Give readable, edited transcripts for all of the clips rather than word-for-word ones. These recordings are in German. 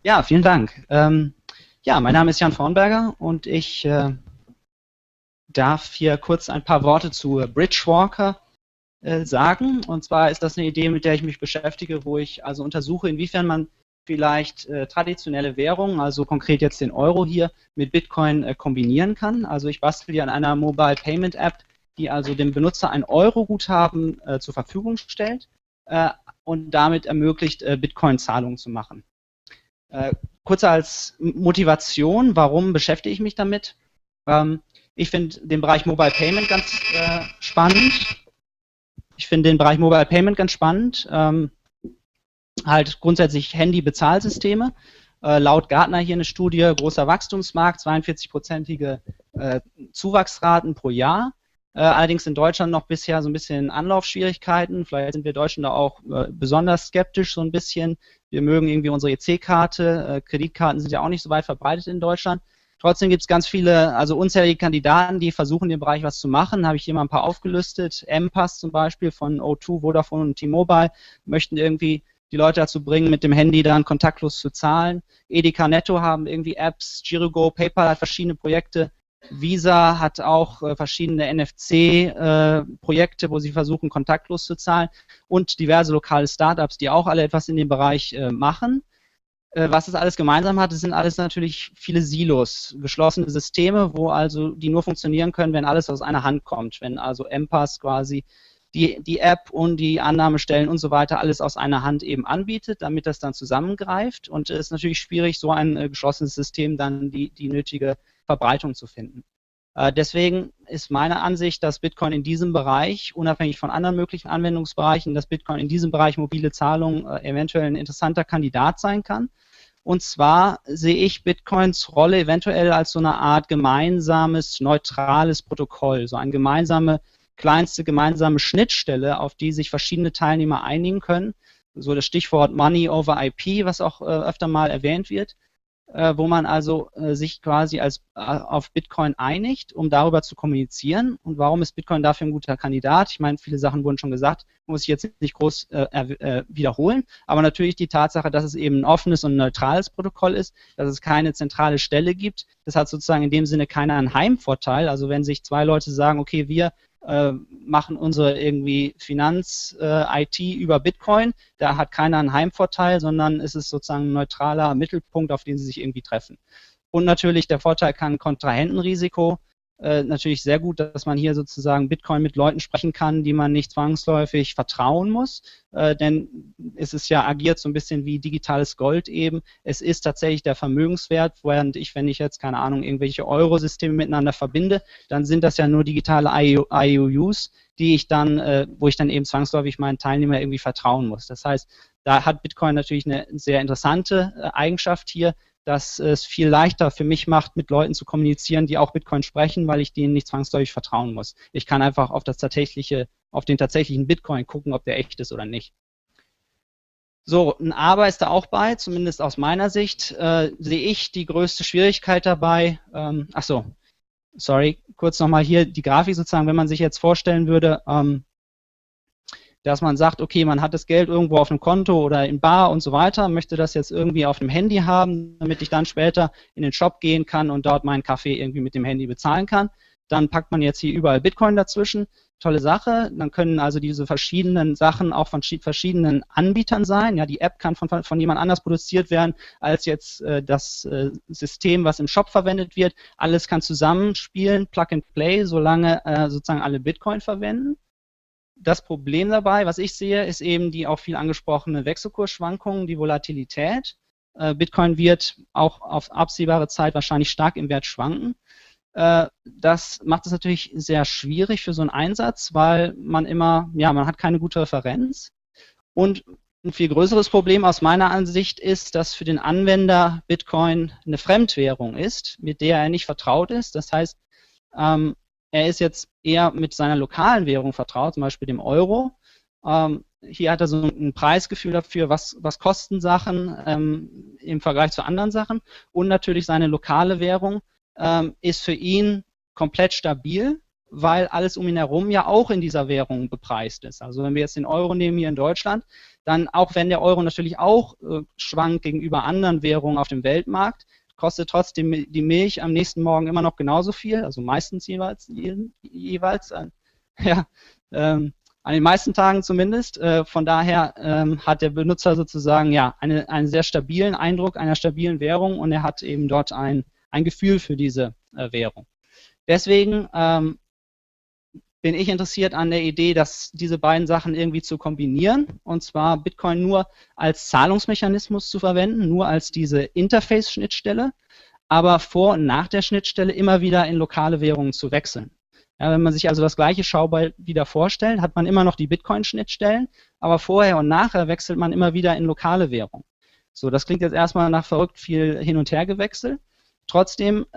Ja, vielen Dank. Ja, mein Name ist Jan Vornberger und ich darf hier kurz ein paar Worte zu Bridgewalker sagen. Und zwar ist das eine Idee, mit der ich mich beschäftige, wo ich also untersuche, inwiefern man vielleicht traditionelle Währungen, also konkret jetzt den Euro hier, mit Bitcoin kombinieren kann. Also ich bastel hier an einer Mobile Payment App, die also dem Benutzer ein Euro-Guthaben zur Verfügung stellt und damit ermöglicht, Bitcoin-Zahlungen zu machen. Kurz als Motivation, warum beschäftige ich mich damit? Ich finde den Bereich Mobile Payment ganz spannend. Halt grundsätzlich Handy-Bezahlsysteme. Laut Gartner hier eine Studie, großer Wachstumsmarkt, 42%ige Zuwachsraten pro Jahr. Allerdings in Deutschland noch bisher so ein bisschen Anlaufschwierigkeiten. Vielleicht sind wir Deutschen da auch besonders skeptisch so ein bisschen. Wir mögen irgendwie unsere EC-Karte. Kreditkarten sind ja auch nicht so weit verbreitet in Deutschland. Trotzdem gibt es ganz viele, also unzählige Kandidaten, die versuchen, in dem Bereich was zu machen. Habe ich hier mal ein paar aufgelistet. M-Pass zum Beispiel von O2, Vodafone und T-Mobile möchten irgendwie die Leute dazu bringen, mit dem Handy dann kontaktlos zu zahlen. Edeka Netto haben irgendwie Apps, Girogo, PayPal hat verschiedene Projekte. Visa hat auch verschiedene NFC-Projekte, wo sie versuchen, kontaktlos zu zahlen, und diverse lokale Startups, die auch alle etwas in dem Bereich machen. Was es alles gemeinsam hat, das sind alles natürlich viele Silos, geschlossene Systeme, wo also die nur funktionieren können, wenn alles aus einer Hand kommt, wenn also M-Pass quasi die App und die Annahmestellen und so weiter alles aus einer Hand eben anbietet, damit das dann zusammengreift. Und es ist natürlich schwierig, so ein geschlossenes System dann die nötige Verbreitung zu finden. Deswegen ist meine Ansicht, dass Bitcoin in diesem Bereich, unabhängig von anderen möglichen Anwendungsbereichen, dass Bitcoin in diesem Bereich mobile Zahlungen eventuell ein interessanter Kandidat sein kann. Und zwar sehe ich Bitcoins Rolle eventuell als so eine Art gemeinsames, neutrales Protokoll, so eine kleinste gemeinsame Schnittstelle, auf die sich verschiedene Teilnehmer einigen können. So das Stichwort Money over IP, was auch öfter mal erwähnt wird, wo man also sich quasi auf Bitcoin einigt, um darüber zu kommunizieren. Und warum ist Bitcoin dafür ein guter Kandidat? Ich meine, viele Sachen wurden schon gesagt, muss ich jetzt nicht groß wiederholen, aber natürlich die Tatsache, dass es eben ein offenes und neutrales Protokoll ist, dass es keine zentrale Stelle gibt, das hat sozusagen in dem Sinne keinen Heimvorteil. Also wenn sich zwei Leute sagen, okay, wir machen unsere irgendwie Finanz-IT über Bitcoin, da hat keiner einen Heimvorteil, sondern es ist sozusagen ein neutraler Mittelpunkt, auf den sie sich irgendwie treffen. Und natürlich der Vorteil kann Kontrahentenrisiko. Natürlich sehr gut, dass man hier sozusagen Bitcoin mit Leuten sprechen kann, die man nicht zwangsläufig vertrauen muss, denn es ist ja agiert so ein bisschen wie digitales Gold eben. Es ist tatsächlich der Vermögenswert, während wenn ich jetzt, keine Ahnung, irgendwelche Eurosysteme miteinander verbinde, dann sind das ja nur digitale IOUs, die ich dann, wo ich dann eben zwangsläufig meinen Teilnehmer irgendwie vertrauen muss. Das heißt, da hat Bitcoin natürlich eine sehr interessante Eigenschaft hier, dass es viel leichter für mich macht, mit Leuten zu kommunizieren, die auch Bitcoin sprechen, weil ich denen nicht zwangsläufig vertrauen muss. Ich kann einfach auf den tatsächlichen Bitcoin gucken, ob der echt ist oder nicht. So, ein Aber ist da auch bei, zumindest aus meiner Sicht, sehe ich die größte Schwierigkeit dabei. Kurz nochmal hier die Grafik sozusagen, wenn man sich jetzt vorstellen würde, dass man sagt, okay, man hat das Geld irgendwo auf einem Konto oder in Bar und so weiter, möchte das jetzt irgendwie auf dem Handy haben, damit ich dann später in den Shop gehen kann und dort meinen Kaffee irgendwie mit dem Handy bezahlen kann. Dann packt man jetzt hier überall Bitcoin dazwischen. Tolle Sache. Dann können also diese verschiedenen Sachen auch von verschiedenen Anbietern sein. Ja, die App kann von jemand anders produziert werden als jetzt das System, was im Shop verwendet wird. Alles kann zusammenspielen, Plug and Play, solange sozusagen alle Bitcoin verwenden. Das Problem dabei, was ich sehe, ist eben die auch viel angesprochene Wechselkursschwankungen, die Volatilität. Bitcoin wird auch auf absehbare Zeit wahrscheinlich stark im Wert schwanken. Das macht es natürlich sehr schwierig für so einen Einsatz, weil man hat keine gute Referenz. Und ein viel größeres Problem aus meiner Ansicht ist, dass für den Anwender Bitcoin eine Fremdwährung ist, mit der er nicht vertraut ist. Das heißt, er ist jetzt eher mit seiner lokalen Währung vertraut, zum Beispiel dem Euro. Hier hat er so ein Preisgefühl dafür, was kosten Sachen im Vergleich zu anderen Sachen. Und natürlich seine lokale Währung ist für ihn komplett stabil, weil alles um ihn herum ja auch in dieser Währung bepreist ist. Also wenn wir jetzt den Euro nehmen hier in Deutschland, dann auch wenn der Euro natürlich auch schwankt gegenüber anderen Währungen auf dem Weltmarkt, kostet trotzdem die Milch am nächsten Morgen immer noch genauso viel, also meistens jeweils ja, an den meisten Tagen zumindest. Von daher hat der Benutzer sozusagen ja einen sehr stabilen Eindruck einer stabilen Währung und er hat eben dort ein Gefühl für diese Währung. Deswegen bin ich interessiert an der Idee, dass diese beiden Sachen irgendwie zu kombinieren, und zwar Bitcoin nur als Zahlungsmechanismus zu verwenden, nur als diese Interface-Schnittstelle, aber vor und nach der Schnittstelle immer wieder in lokale Währungen zu wechseln. Ja, wenn man sich also das gleiche Schaubild wieder vorstellt, hat man immer noch die Bitcoin-Schnittstellen, aber vorher und nachher wechselt man immer wieder in lokale Währung. So, das klingt jetzt erstmal nach verrückt viel hin und her gewechselt. Trotzdem,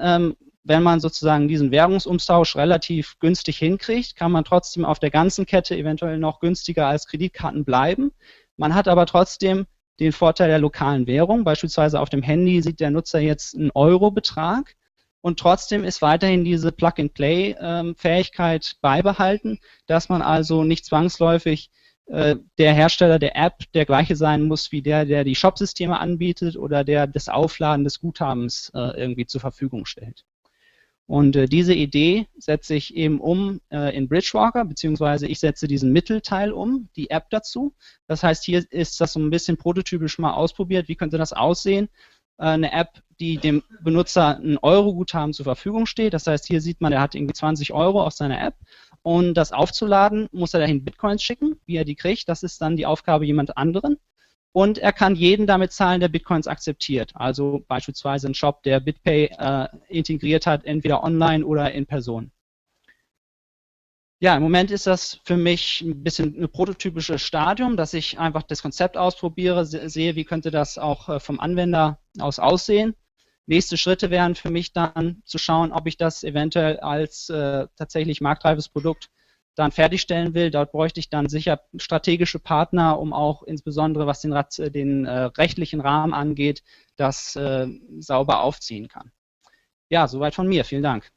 wenn man sozusagen diesen Währungsumtausch relativ günstig hinkriegt, kann man trotzdem auf der ganzen Kette eventuell noch günstiger als Kreditkarten bleiben. Man hat aber trotzdem den Vorteil der lokalen Währung. Beispielsweise auf dem Handy sieht der Nutzer jetzt einen Euro-Betrag und trotzdem ist weiterhin diese Plug-and-Play-Fähigkeit beibehalten, dass man also nicht zwangsläufig der Hersteller der App der gleiche sein muss wie der die Shop-Systeme anbietet oder der das Aufladen des Guthabens irgendwie zur Verfügung stellt. Und diese Idee setze ich eben um in Bridgewalker, beziehungsweise ich setze diesen Mittelteil um, die App dazu. Das heißt, hier ist das so ein bisschen prototypisch mal ausprobiert. Wie könnte das aussehen? Eine App, die dem Benutzer ein Euro-Guthaben zur Verfügung steht. Das heißt, hier sieht man, er hat irgendwie 20 Euro aus seiner App. Und das aufzuladen, muss er dahin Bitcoins schicken. Wie er die kriegt, das ist dann die Aufgabe jemand anderen. Und er kann jeden damit zahlen, der Bitcoins akzeptiert. Also beispielsweise ein Shop, der BitPay integriert hat, entweder online oder in Person. Ja, im Moment ist das für mich ein bisschen ein prototypisches Stadium, dass ich einfach das Konzept ausprobiere, sehe, wie könnte das auch vom Anwender aus aussehen. Nächste Schritte wären für mich dann zu schauen, ob ich das eventuell als tatsächlich marktreifes Produkt dann fertigstellen will. Dort bräuchte ich dann sicher strategische Partner, um auch insbesondere, was den rechtlichen Rahmen angeht, das sauber aufziehen kann. Ja, soweit von mir. Vielen Dank.